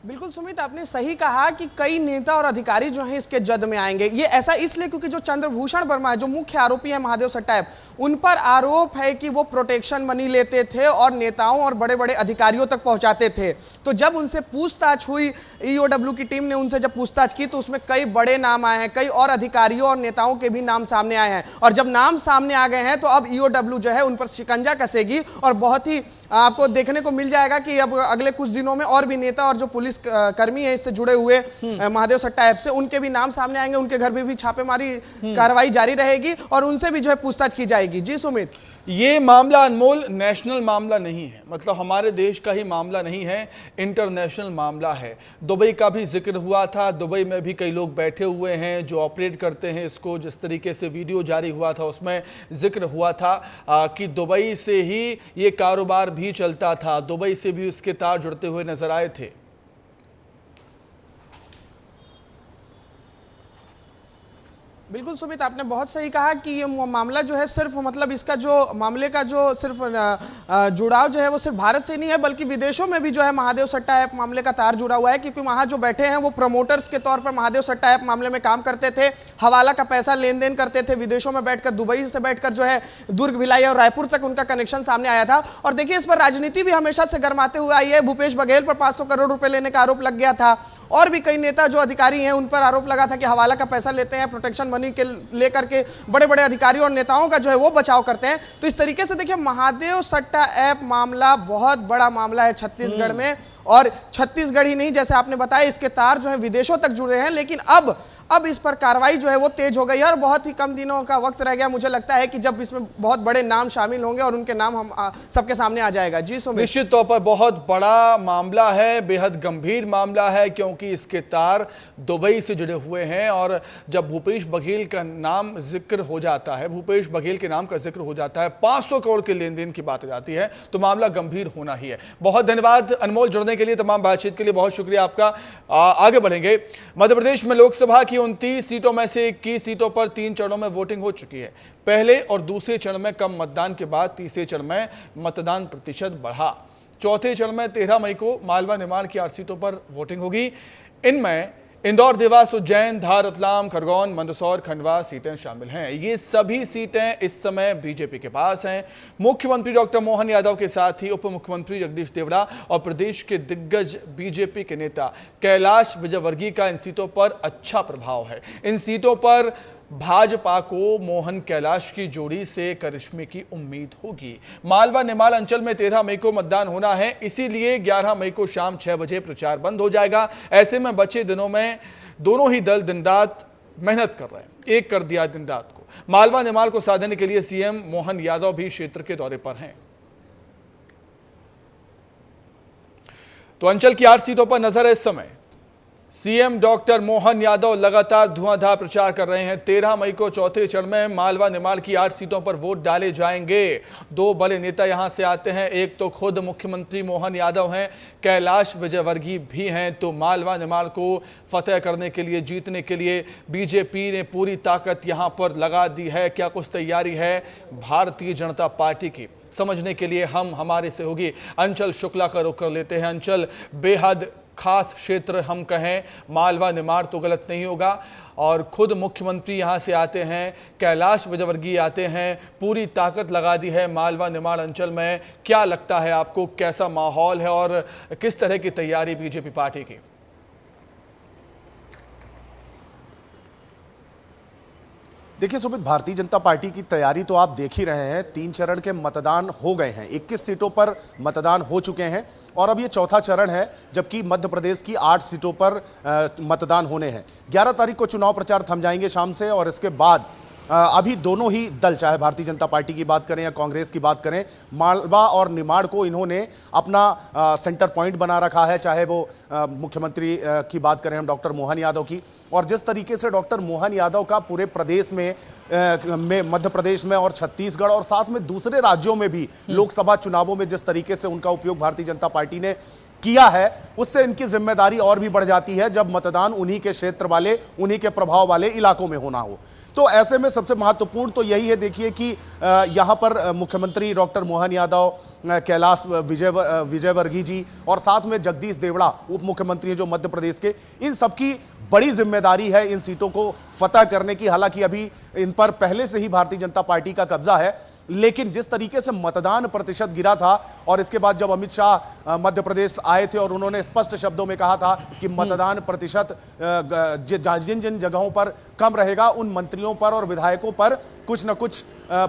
बिल्कुल सुमित, आपने सही कहा कि कई नेता और अधिकारी जो हैं इसके जद में आएंगे। ये ऐसा इसलिए क्योंकि जो चंद्रभूषण वर्मा है, जो मुख्य आरोपी है महादेव सट्टा ऐप, उन पर आरोप है कि वो प्रोटेक्शन मनी लेते थे और नेताओं और बड़े बड़े अधिकारियों तक पहुंचाते थे। तो जब उनसे पूछताछ हुई, ईओडब्ल्यू की टीम ने उनसे जब पूछताछ की, तो उसमें कई बड़े नाम आए हैं, कई और अधिकारियों और नेताओं के भी नाम सामने आए हैं। और जब नाम सामने आ गए हैं तो अब ईओडब्ल्यू जो है उन पर शिकंजा कसेगी, और बहुत ही आपको देखने को मिल जाएगा कि अब अगले कुछ दिनों में और भी नेता और जो पुलिस कर्मी है इससे जुड़े हुए महादेव सट्टा ऐप से, उनके भी नाम सामने आएंगे। उनके घर भी छापेमारी कार्रवाई जारी रहेगी और उनसे भी जो है पूछताछ की जाएगी। जी सुमित, ये मामला अनमोल नेशनल मामला नहीं है, मतलब हमारे देश का ही मामला नहीं है, इंटरनेशनल मामला है। दुबई का भी जिक्र हुआ था, दुबई में भी कई लोग बैठे हुए हैं जो ऑपरेट करते हैं इसको। जिस तरीके से वीडियो जारी हुआ था उसमें जिक्र हुआ था कि दुबई से ही ये कारोबार भी चलता था, दुबई से भी उसके तार जुड़ते हुए नजर आए थे। बिल्कुल सुमित, आपने बहुत सही कहा कि ये मामला जो है सिर्फ, मतलब इसका जो मामले का जो सिर्फ जुड़ाव जो है वो सिर्फ भारत से नहीं है, बल्कि विदेशों में भी जो है महादेव सट्टा ऐप मामले का तार जुड़ा हुआ है। क्योंकि वहाँ जो बैठे हैं वो प्रमोटर्स के तौर पर महादेव सट्टा ऐप मामले में काम करते थे, हवाला का पैसा लेन देन करते थे विदेशों में बैठकर, दुबई से बैठकर जो है दुर्ग, भिलाई और रायपुर तक उनका कनेक्शन सामने आया था। और देखिए, इस पर राजनीति भी हमेशा से गर्माते हुए आई है। भूपेश बघेल पर 500 करोड़ रुपए लेने का आरोप लग गया था, और भी कई नेता जो अधिकारी हैं उन पर आरोप लगा था कि हवाला का पैसा लेते हैं, प्रोटेक्शन मनी के लेकर के बड़े बड़े अधिकारियों और नेताओं का जो है वो बचाव करते हैं। तो इस तरीके से देखिए, महादेव सट्टा ऐप मामला बहुत बड़ा मामला है छत्तीसगढ़ में, और छत्तीसगढ़ ही नहीं, जैसे आपने बताया, इसके तार जो है विदेशों तक जुड़े हैं। लेकिन अब इस पर कार्रवाई जो है वो तेज हो गई है, और बहुत ही कम दिनों का वक्त रह गया। मुझे लगता है कि जब इसमें बहुत बड़े नाम शामिल होंगे और उनके नाम हम सबके सामने आ जाएगा। जी सुमित, निश्चित तौर पर बहुत बड़ा मामला है, बेहद गंभीर मामला है, क्योंकि इसके तार दुबई से जुड़े हुए हैं। और जब भूपेश बघेल का नाम जिक्र हो जाता है, भूपेश बघेल के नाम का जिक्र हो जाता है, 500 करोड़ के लेन देन की बात आ जाती है, तो मामला गंभीर होना ही है। बहुत धन्यवाद अनमोल, जुड़ने के लिए, तमाम बातचीत के लिए बहुत शुक्रिया आपका। आगे बढ़ेंगे। मध्य प्रदेश में लोकसभा की 29 सीटों में से 21 सीटों पर 3 चरणों में वोटिंग हो चुकी है। पहले और दूसरे चरण में कम मतदान के बाद तीसरे चरण में मतदान प्रतिशत बढ़ा। चौथे चरण में 13 मई को मालवा निमाड़ की 8 सीटों पर वोटिंग होगी। इनमें इंदौर, देवास, उज्जैन, धार, रतलाम, खरगोन, मंदसौर, खंडवा सीटें शामिल हैं। ये सभी सीटें इस समय बीजेपी के पास हैं। मुख्यमंत्री डॉक्टर मोहन यादव के साथ ही उप मुख्यमंत्री जगदीश देवड़ा और प्रदेश के दिग्गज बीजेपी के नेता कैलाश विजयवर्गीय का इन सीटों पर अच्छा प्रभाव है। इन सीटों पर भाजपा को मोहन कैलाश की जोड़ी से करिश्मे की उम्मीद होगी। मालवा निमाड़ अंचल में 13 मई को मतदान होना है, इसीलिए 11 मई को शाम 6 बजे प्रचार बंद हो जाएगा। ऐसे में बचे दिनों में दोनों ही दल दिन रात मेहनत कर रहे हैं, एक कर दिया दिन रात को। मालवा निमाड़ को साधने के लिए सीएम मोहन यादव भी क्षेत्र के दौरे पर हैं। तो अंचल की 8 सीटों पर नजर है इस समय। सीएम डॉक्टर मोहन यादव लगातार धुआंधार प्रचार कर रहे हैं। 13 मई को चौथे चरण में मालवा निमाड़ की 8 सीटों पर वोट डाले जाएंगे। 2 बड़े नेता यहां से आते हैं, एक तो खुद मुख्यमंत्री मोहन यादव हैं, कैलाश विजयवर्गीय भी हैं। तो मालवा निमाड़ को फतेह करने के लिए, जीतने के लिए बीजेपी ने पूरी ताकत यहां पर लगा दी है। क्या कुछ तैयारी है भारतीय जनता पार्टी की, समझने के लिए हम हमारे सहयोगी अंचल शुक्ला का रुख कर लेते हैं। अंचल, बेहद खास क्षेत्र हम कहें, मालवा निमाड़ तो गलत नहीं होगा, और खुद मुख्यमंत्री यहां से आते हैं, कैलाश विजयवर्गीय आते हैं, पूरी ताकत लगा दी है मालवा निमाड़ अंचल में। क्या लगता है आपको, कैसा माहौल है और किस तरह की तैयारी बीजेपी पार्टी की? देखिए सुमित, भारतीय जनता पार्टी की तैयारी तो आप देख ही रहे हैं। 3 चरण के मतदान हो गए हैं, 21 सीटों पर मतदान हो चुके हैं और अब ये चौथा चरण है, जबकि मध्य प्रदेश की 8 सीटों पर मतदान होने हैं। 11 तारीख को चुनाव प्रचार थम जाएंगे शाम से, और इसके बाद अभी दोनों ही दल, चाहे भारतीय जनता पार्टी की बात करें या कांग्रेस की बात करें, मालवा और निमाड़ को इन्होंने अपना सेंटर पॉइंट बना रखा है। चाहे वो मुख्यमंत्री की बात करें हम डॉक्टर मोहन यादव की, और जिस तरीके से डॉक्टर मोहन यादव का पूरे प्रदेश में मध्य प्रदेश में और छत्तीसगढ़ और साथ में दूसरे राज्यों में भी लोकसभा चुनावों में जिस तरीके से उनका उपयोग भारतीय जनता पार्टी ने किया है, उससे इनकी जिम्मेदारी और भी बढ़ जाती है जब मतदान उन्हीं के क्षेत्र वाले, उन्हीं के प्रभाव वाले इलाकों में होना हो। तो ऐसे में सबसे महत्वपूर्ण तो यही है, देखिए कि यहां पर मुख्यमंत्री डॉक्टर मोहन यादव, कैलाश विजयवर्गीय जी और साथ में जगदीश देवड़ा उप मुख्यमंत्री जो मध्य प्रदेश के, इन सबकी बड़ी जिम्मेदारी है इन सीटों को फतह करने की। हालांकि अभी इन पर पहले से ही भारतीय जनता पार्टी का कब्जा है, लेकिन जिस तरीके से मतदान प्रतिशत गिरा था, और इसके बाद जब अमित शाह मध्य प्रदेश आए थे और उन्होंने स्पष्ट शब्दों में कहा था कि मतदान प्रतिशत जिन जिन जगहों पर कम रहेगा उन मंत्रियों पर और विधायकों पर कुछ न कुछ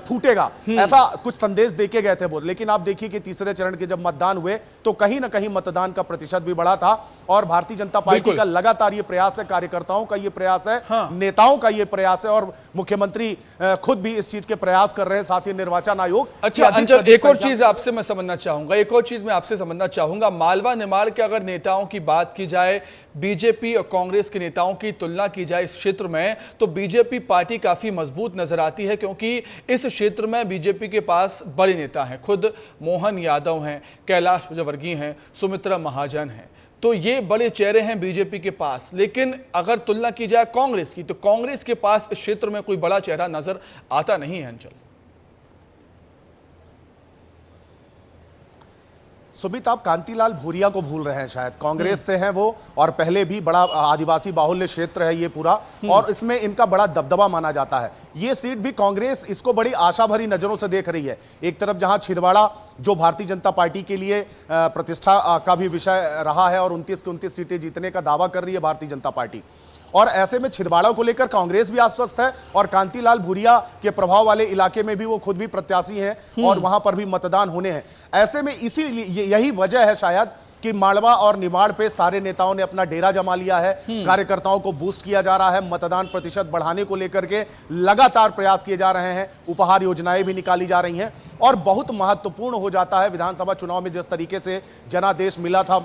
फूटेगा, ऐसा कुछ संदेश देके गए थे वो। लेकिन आप देखिए कि तीसरे चरण के जब मतदान हुए तो कहीं ना कहीं मतदान का प्रतिशत भी बढ़ा था, और भारतीय जनता पार्टी का लगातार ये प्रयास है, कार्यकर्ताओं का ये प्रयास है, नेताओं का ये प्रयास है, और मुख्यमंत्री खुद भी इस चीज के प्रयास कर रहे हैं, साथ ही निर्वाचन आयोग। अच्छा अंचल, एक और चीज आपसे मैं समझना चाहूंगा, एक और चीज मैं आपसे समझना चाहूंगा। मालवा निमाड़ के अगर नेताओं की बात की जाए, बीजेपी और कांग्रेस के नेताओं की तुलना की जाए इस क्षेत्र में, तो बीजेपी पार्टी काफी मजबूत नजर आती है, क्योंकि इस क्षेत्र में बीजेपी के पास बड़े नेता हैं, खुद मोहन यादव हैं, कैलाश विजयवर्गीय हैं, सुमित्रा महाजन हैं। तो ये बड़े चेहरे हैं बीजेपी के पास। लेकिन अगर तुलना की जाए कांग्रेस की, तो कांग्रेस के पास इस क्षेत्र में कोई बड़ा चेहरा नजर आता नहीं है। अंचल, सुमित, आप कांतिलाल भूरिया को भूल रहे हैं, शायद कांग्रेस से हैं वो, और पहले भी बड़ा आदिवासी बाहुल्य क्षेत्र है ये पूरा, और इसमें इनका बड़ा दबदबा माना जाता है। ये सीट भी कांग्रेस इसको बड़ी आशा भरी नजरों से देख रही है। एक तरफ जहां छिंदवाड़ा जो भारतीय जनता पार्टी के लिए प्रतिष्ठा का भी विषय रहा है, और 29 की 29 सीटें जीतने का दावा कर रही है भारतीय जनता पार्टी, और ऐसे में छिंदवाड़ा को लेकर कांग्रेस भी आश्वस्त है, और कांतिलाल भूरिया के प्रभाव वाले इलाके में भी वो खुद भी प्रत्याशी हैं और वहां पर भी मतदान होने हैं। ऐसे में इसीलिए यही वजह है शायद कि मालवा और निमाड़ पे सारे नेताओं ने अपना डेरा जमा लिया है, कार्यकर्ताओं को बूस्ट किया जा रहा है, मतदान प्रतिशत बढ़ाने को लेकर के लगातार प्रयास किए जा रहे हैं, उपहार योजनाएं भी निकाली जा रही हैं, और बहुत महत्वपूर्ण हो जाता है विधानसभा चुनाव में जिस तरीके से जनादेश मिला था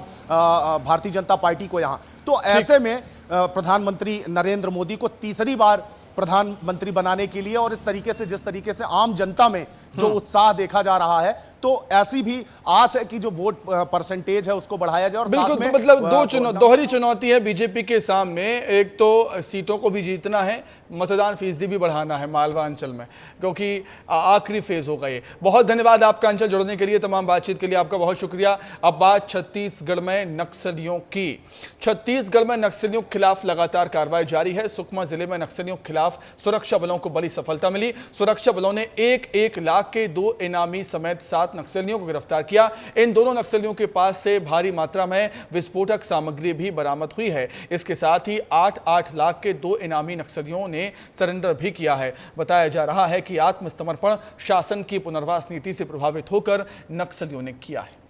भारतीय जनता पार्टी को यहां। तो ऐसे में प्रधानमंत्री नरेंद्र मोदी को तीसरी बार प्रधानमंत्री बनाने के लिए, और इस तरीके से जिस तरीके से आम जनता में जो उत्साह देखा जा रहा है, तो ऐसी भी आस है कि जो वोट परसेंटेज है उसको बढ़ाया जाए। और बिल्कुल, तो मतलब दोहरी चुनौती है बीजेपी के सामने। एक तो सीटों को भी जीतना है, मतदान फीसदी भी बढ़ाना है मालवा अंचल में, क्योंकि आखिरी फेज होगा ये। बहुत धन्यवाद आपका अंचल जुड़ने के लिए, तमाम बातचीत के लिए आपका बहुत शुक्रिया। अब बात छत्तीसगढ़ में नक्सलियों की। छत्तीसगढ़ में नक्सलियों के खिलाफ लगातार कार्रवाई जारी है। सुकमा जिले में नक्सलियों के खिलाफ सुरक्षा बलों को बड़ी सफलता मिली। सुरक्षा बलों ने 1 लाख के 2 इनामी समेत 7 नक्सलियों को गिरफ्तार किया। इन दोनों नक्सलियों के पास से भारी मात्रा में विस्फोटक सामग्री भी बरामद हुई है। इसके साथ ही 8 लाख के 2 इनामी नक्सलियों ने सरेंडर भी किया है। बताया जा रहा है कि आत्मसमर्पण शासन की पुनर्वास नीति से प्रभावित होकर नक्सलियों ने किया है।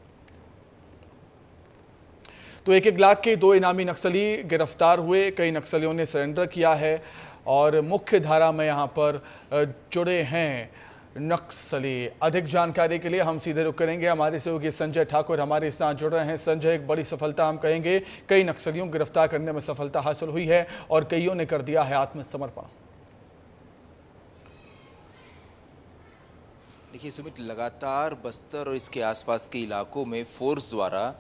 तो 1 लाख के 2 इनामी नक्सली गिरफ्तार हुए। कई नक्सलियों ने सरेंडर किया है और मुख्य धारा में यहां पर जुड़े हैं नक्सली। अधिक जानकारी के लिए हम सीधे रुक करेंगे। हमारे सहयोगी संजय ठाकुर हमारे साथ जुड़ रहे हैं। संजय, एक बड़ी सफलता हम कहेंगे, कई नक्सलियों को गिरफ्तार करने में सफलता हासिल हुई है और कईयों ने कर दिया है आत्मसमर्पण। देखिए सुमित, लगातार बस्तर और इसके आसपास के इलाकों में फोर्स द्वारा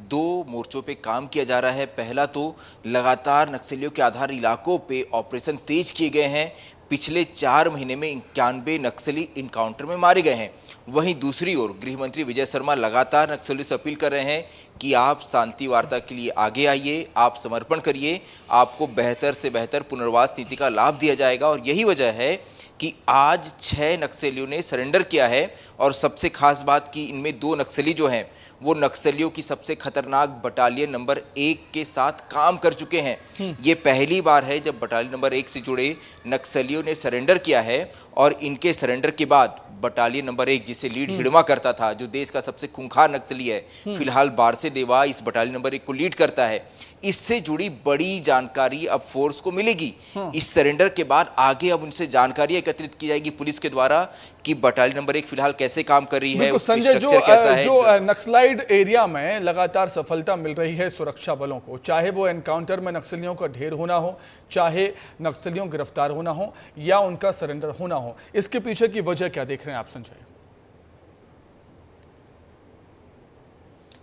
2 मोर्चों पे काम किया जा रहा है। पहला तो लगातार नक्सलियों के आधार इलाकों पे ऑपरेशन तेज किए गए हैं। पिछले 4 महीने में 91 नक्सली इनकाउंटर में मारे गए हैं। वहीं दूसरी ओर गृह मंत्री विजय शर्मा लगातार नक्सलियों से अपील कर रहे हैं कि आप शांति वार्ता के लिए आगे आइए, आप समर्पण करिए, आपको बेहतर से बेहतर पुनर्वास नीति का लाभ दिया जाएगा। और यही वजह है कि आज 6 नक्सलियों ने सरेंडर किया है। और सबसे खास बात कि इनमें 2 नक्सली जो हैं वो नक्सलियों की सबसे खतरनाक बटालियन नंबर 1 के साथ काम कर चुके हैं। ये पहली बार है जब बटालियन नंबर 1 से जुड़े नक्सलियों ने सरेंडर किया है। और इनके सरेंडर के बाद बटालियन नंबर 1, जिसे लीड हिड़मा करता था, जो देश का सबसे खूंखार नक्सली है, फिलहाल बारसे देवा इस बटालियन नंबर 1 को लीड करता है। इससे जुड़ी बड़ी जानकारी अब फोर्स को मिलेगी। इस सरेंडर के बाद आगे अब उनसे जानकारी एकत्रित की जाएगी पुलिस के द्वारा कि बटालियन नंबर 1 फिलहाल कैसे काम कर रही है, उसका स्ट्रक्चर कैसा है। जो नक्सलाइड एरिया में लगातार सफलता मिल रही है सुरक्षा बलों को, चाहे वो एनकाउंटर में नक्सलियों का ढेर होना हो, चाहे नक्सलियों गिरफ्तार होना हो या उनका सरेंडर होना हो, इसके पीछे की वजह क्या देख रहे हैं आप संजय?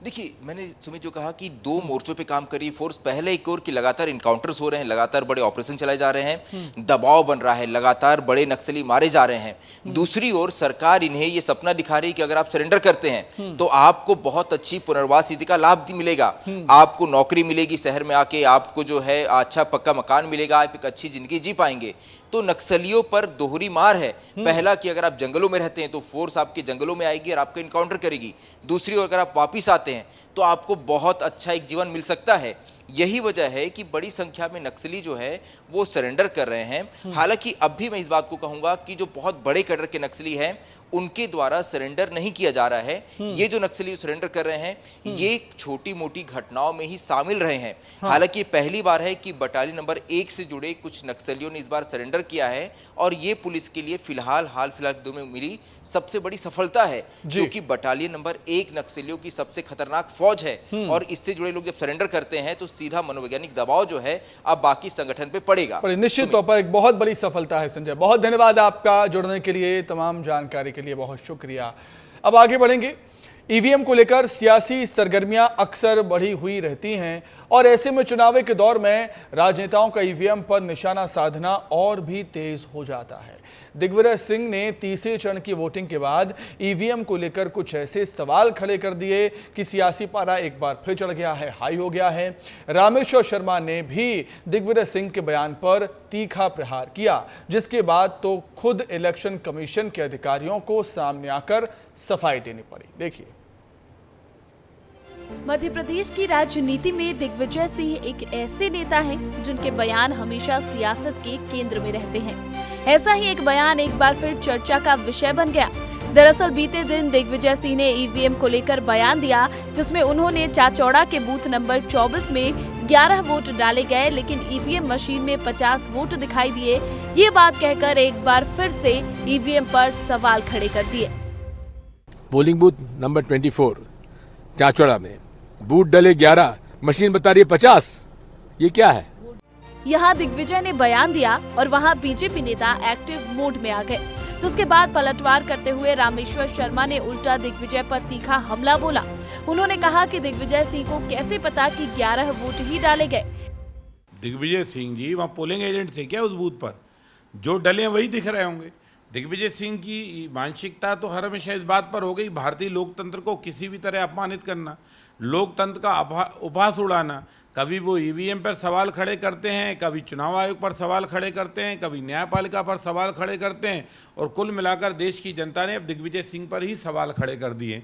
देखिए, मैंने सुमित जो कहा कि 2 मोर्चों पे काम करी फोर्स। पहले एक और कि लगातार इनकाउंटर्स हो रहे हैं, लगातार बड़े ऑपरेशन चलाए जा रहे हैं, दबाव बन रहा है, लगातार बड़े नक्सली मारे जा रहे हैं। दूसरी ओर सरकार इन्हें ये सपना दिखा रही है कि अगर आप सरेंडर करते हैं तो आपको बहुत अच्छी पुनर्वास नीति का लाभ मिलेगा, आपको नौकरी मिलेगी, शहर में आके आपको जो है अच्छा पक्का मकान मिलेगा, आप एक अच्छी जिंदगी जी पाएंगे। तो नक्सलियों पर दोहरी मार है। पहला कि अगर आप जंगलों में रहते हैं तो फोर्स आपके जंगलों में आएगी और आपको इनकाउंटर करेगी। दूसरी ओर अगर आप वापिस आते हैं तो आपको बहुत अच्छा एक जीवन मिल सकता है। यही वजह है कि बड़ी संख्या में नक्सली जो है वो सरेंडर कर रहे हैं। हालांकि अब भी मैं इस बात को कहूंगा कि जो बहुत बड़े कैडर के नक्सली हैं उनके द्वारा सरेंडर नहीं किया जा रहा है। ये जो नक्सली सरेंडर कर रहे हैं ये छोटी मोटी घटनाओं में ही शामिल रहे हैं। हालांकि पहली बार है कि बटालियन नंबर 1 से जुड़े कुछ नक्सलियों ने इस बार सरेंडर किया है और ये पुलिस के लिए हाल फिलहाल में मिली सबसे बड़ी सफलता है, क्योंकि बटालियन नंबर 1 नक्सलियों की सबसे खतरनाक फौज है। और इससे जुड़े लोग जब सरेंडर करते हैं तो सीधा मनोवैज्ञानिक दबाव जो है अब बाकी संगठन पे पड़ेगा। निश्चित तौर पर एक बहुत बड़ी सफलता है संजय। बहुत धन्यवाद आपका जुड़ने के लिए, तमाम जानकारी के लिए बहुत शुक्रिया। अब आगे बढ़ेंगे। ईवीएम को लेकर सियासी सरगर्मियां अक्सर बढ़ी हुई रहती हैं और ऐसे में चुनाव के दौर में राजनेताओं का ईवीएम पर निशाना साधना और भी तेज हो जाता है। दिग्विजय सिंह ने तीसरे चरण की वोटिंग के बाद ईवीएम को लेकर कुछ ऐसे सवाल खड़े कर दिए कि सियासी पारा एक बार फिर चढ़ गया है, हाई हो गया है। रामेश्वर शर्मा ने भी दिग्विजय सिंह के बयान पर तीखा प्रहार किया, जिसके बाद तो खुद इलेक्शन कमीशन के अधिकारियों को सामने आकर सफाई देनी पड़ी। देखिए। मध्य प्रदेश की राजनीति में दिग्विजय सिंह एक ऐसे नेता हैं जिनके बयान हमेशा सियासत के केंद्र में रहते हैं। ऐसा ही एक बयान एक बार फिर चर्चा का विषय बन गया। दरअसल बीते दिन दिग्विजय सिंह ने ईवीएम को लेकर बयान दिया, जिसमें उन्होंने चाचौड़ा के बूथ नंबर 24 में 11 वोट डाले गए, लेकिन ईवीएम मशीन में 50 वोट दिखाई दिए। ये बात कहकर एक बार फिर से ईवीएम पर सवाल खड़े कर दिए। पोलिंग बूथ नंबर 24 चाचौड़ा में बूथ डले 11, मशीन बता रही है 50। ये क्या है? यहाँ दिग्विजय ने बयान दिया और वहाँ बीजेपी नेता एक्टिव मोड में आ गए, जिसके बाद पलटवार करते हुए रामेश्वर शर्मा ने उल्टा दिग्विजय पर तीखा हमला बोला। उन्होंने कहा कि दिग्विजय सिंह को कैसे पता कि 11 वोट ही डाले गए। दिग्विजय सिंह जी वहाँ पोलिंग एजेंट थे क्या उस बूथ पर? जो डले वही दिख रहे होंगे। दिग्विजय सिंह की मानसिकता तो हर हमेशा इस बात पर हो गई, भारतीय लोकतंत्र को किसी भी तरह अपमानित करना, लोकतंत्र का उपहास उड़ाना। कभी वो ईवीएम पर सवाल खड़े करते हैं, कभी चुनाव आयोग पर सवाल खड़े करते हैं, कभी न्यायपालिका पर सवाल खड़े करते हैं, और कुल मिलाकर देश की जनता ने अब दिग्विजय सिंह पर ही सवाल खड़े कर दिए।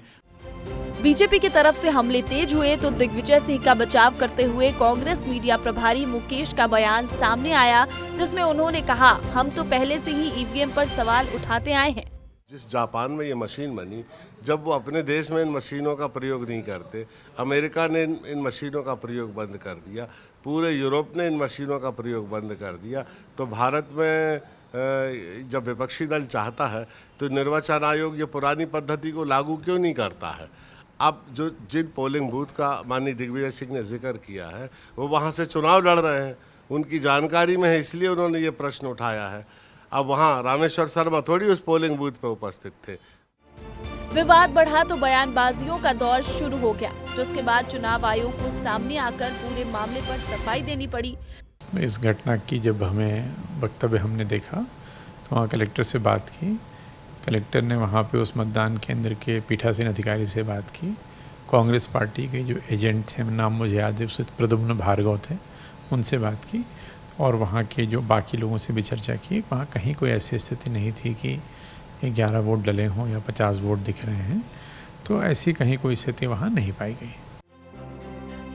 बीजेपी की तरफ से हमले तेज हुए तो दिग्विजय सिंह का बचाव करते हुए कांग्रेस मीडिया प्रभारी मुकेश का बयान सामने आया, जिसमें उन्होंने कहा, हम तो पहले से ही ईवीएम पर सवाल उठाते आए हैं। जिस जापान में ये मशीन बनी, जब वो अपने देश में इन मशीनों का प्रयोग नहीं करते, अमेरिका ने इन मशीनों का प्रयोग बंद कर दिया, पूरे यूरोप ने इन मशीनों का प्रयोग बंद कर दिया, तो भारत में जब विपक्षी दल चाहता है तो निर्वाचन आयोग ये पुरानी पद्धति को लागू क्यों नहीं करता है। अब जो जिन पोलिंग बूथ का माननीय दिग्विजय सिंह ने जिक्र किया है, वो वहाँ से चुनाव लड़ रहे हैं, उनकी जानकारी में है, इसलिए उन्होंने ये प्रश्न उठाया है। अब वहाँ रामेश्वर शर्मा थोड़ी उस पोलिंग बूथ पे उपस्थित थे। विवाद बढ़ा तो बयानबाजियों का दौर शुरू हो गया, जिसके बाद चुनाव आयोग को सामने आकर पूरे मामले पर सफाई देनी पड़ी। इस घटना की जब हमें वक्तव्य हमने देखा तो वहाँ कलेक्टर से बात की। कलेक्टर ने वहाँ पे उस मतदान केंद्र के पीठासीन अधिकारी से बात की। कांग्रेस पार्टी के जो एजेंट थे, नाम मुझे याद है, प्रद्युम्न भार्गव थे, उनसे बात की और वहाँ के जो बाकी लोगों से भी चर्चा की। वहाँ कहीं कोई ऐसी स्थिति नहीं थी कि 11 वोट डले हों या 50 वोट दिख रहे हैं, तो ऐसी कहीं कोई स्थिति वहाँ नहीं पाई गई।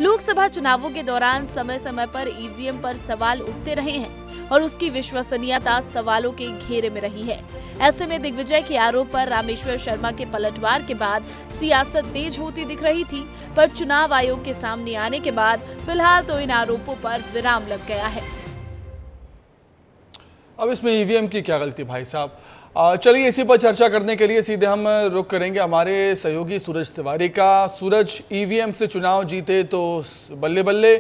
लोकसभा चुनावों के दौरान समय समय पर ईवीएम पर सवाल उठते रहे हैं और उसकी विश्वसनीयता सवालों के घेरे में रही है। ऐसे में दिग्विजय के आरोप पर रामेश्वर शर्मा के पलटवार के बाद सियासत तेज होती दिख रही थी, पर चुनाव आयोग के सामने आने के बाद फिलहाल तो इन आरोपों पर विराम लग गया है। अब इसमें ईवीएम की क्या गलती भाई साहब? चलिए इसी पर चर्चा करने के लिए सीधे हम रुख करेंगे हमारे सहयोगी सूरज तिवारी का। सूरज, ईवीएम से चुनाव जीते तो बल्ले बल्ले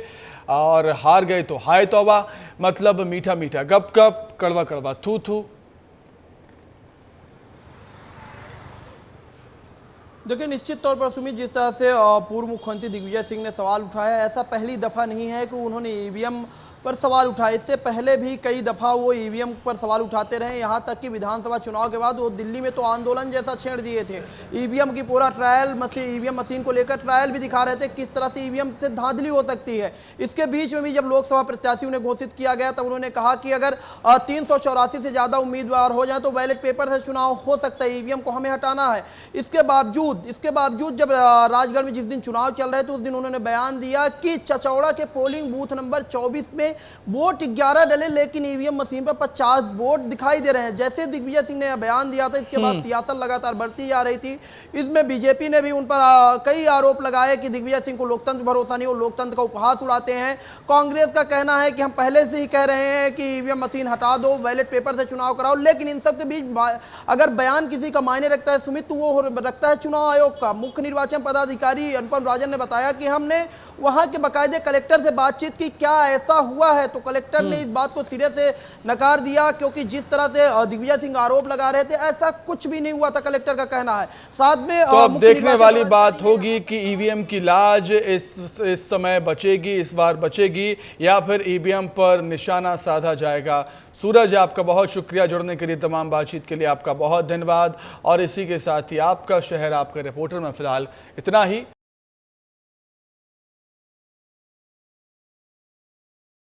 और हार गए तो हाय तौबा, मतलब मीठा मीठा गप गप, कड़वा कड़वा थू थू। देखिए, निश्चित तौर पर सुमित, जिस तरह से पूर्व मुख्यमंत्री दिग्विजय सिंह ने सवाल उठाया, ऐसा पहली दफा नहीं है कि उन्होंने ईवीएम पर सवाल उठाए। इससे पहले भी कई दफ़ा वो ईवीएम पर सवाल उठाते रहे। यहाँ तक कि विधानसभा चुनाव के बाद वो दिल्ली में तो आंदोलन जैसा छेड़ दिए थे। ईवीएम की पूरा ट्रायल मशीन, ईवीएम मशीन को लेकर ट्रायल भी दिखा रहे थे, किस तरह से ईवीएम से धांधली हो सकती है। इसके बीच में भी जब लोकसभा प्रत्याशियों ने घोषित किया गया तब उन्होंने कहा कि अगर 384 से ज़्यादा उम्मीदवार हो जाए तो बैलेट पेपर से चुनाव हो सकता है, ईवीएम को हमें हटाना है। इसके बावजूद जब राजगढ़ में जिस दिन चुनाव चल रहे थे उस दिन उन्होंने बयान दिया कि चचौड़ा के पोलिंग बूथ नंबर 24 में वोट 11 डले, लेकिन ईवीएम मशीन पर 50 वोट दिखाई दे रहे हैं। जैसे दिग्विजय सिंह ने यह बयान दिया था, इसके बाद सियासत लगातार बढ़ती जा रही थी। इसमें बीजेपी ने भी उन पर कई आरोप लगाए कि दिग्विजय सिंह को लोकतंत्र भरोसा नहीं, वो लोकतंत्र का उपहास उड़ाते हैं। कांग्रेस का कहना है कि हम पहले से ही कह रहे हैं कि ईवीएम मशीन हटा दो, बैलेट पेपर से चुनाव कराओ। लेकिन इन सब के बीच अगर बयान किसी का मायने रखता है सुमित, तो वो रखता है चुनाव आयोग का। मुख्य निर्वाचन पदाधिकारी अनुपम राजन ने बताया कि हमने वहां के बाकायदे कलेक्टर से बातचीत की, क्या ऐसा हुआ है, तो कलेक्टर ने इस बात को सिरे से नकार दिया, क्योंकि जिस तरह से दिग्विजय सिंह आरोप लगा रहे थे ऐसा कुछ भी नहीं हुआ था, कलेक्टर का कहना है। साथ में तो अब देखने वाली बात होगी कि ईवीएम की लाज इस समय बचेगी, इस बार बचेगी, या फिर ईवीएम पर निशाना साधा जाएगा। सूरज, आपका बहुत शुक्रिया जुड़ने के लिए, तमाम बातचीत के लिए आपका बहुत धन्यवाद। और इसी के साथ ही आपका शहर, आपका रिपोर्टर में फिलहाल इतना ही।